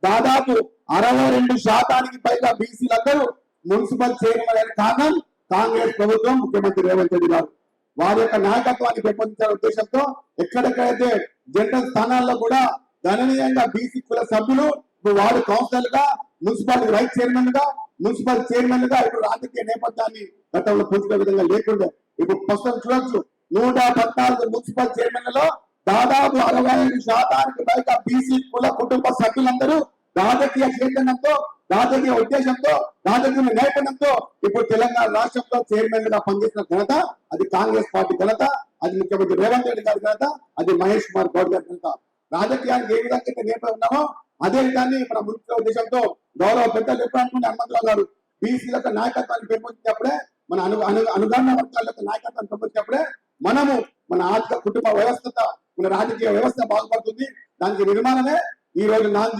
దాదాపు 62% పైగా బీసీలందరూ municipal chairman అయిన కారణం కాంగ్రెస్ ప్రభుత్వం, ముఖ్యమంత్రి రేవంత్ రెడ్డి గారు. వారి యొక్క నాయకత్వాన్ని పెంపొందించాలనే ఉద్దేశంతో ఎక్కడెక్కడైతే జనరల్ స్థానాల్లో కూడా గణనీయంగా బీసీ కుల సభ్యులు ఇప్పుడు వారు కౌన్సిలర్ గా, మున్సిపల్ వైస్ చైర్మన్ గా, మున్సిపల్ చైర్మన్ గా ఇప్పుడు రాజకీయ నేపథ్యాన్ని గతంలో పూర్తిగా విధంగా లేకుండా ఇప్పుడు ప్రస్తుతం చూడొచ్చు 114 మున్సిపల్ చైర్మన్లలో దాదాపు 65% పైగా బీసీ కుల కుటుంబ సభ్యులందరూ రాజకీయ చైతన్యంతో, రాజకీయ ఉద్దేశంతో, రాజకీయ నైపుణ్యంతో ఇప్పుడు తెలంగాణ రాష్ట్రంలో చైర్మన్ గా పనిచేసిన ఘనత అది కాంగ్రెస్ పార్టీ ఘనత, అది ముఖ్యమంత్రి రేవంత్ రెడ్డి గారి ఘనత, అది మహేష్ కుమార్ గౌడ్ గారి ఘనత. రాజకీయానికి ఏ విధంగా నేపథ్యం ఉన్నామో అదే విధాన్ని మన ముఖ్య ఉద్దేశంతో గౌరవ పెద్దలు చెప్పాలనుకుంటే హనుమంతరావు గారు బీసీల యొక్క నాయకత్వాన్ని పెంపొందించినప్పుడే, మన అనుగాన వర్గాల యొక్క నాయకత్వాన్ని పెంపొందించినప్పుడే మనము మన ఆర్థిక కుటుంబ వ్యవస్థ, మన రాజకీయ వ్యవస్థ బాగుపడుతుంది. దానికి నిర్మాణమే ఈ రోజు నాంది.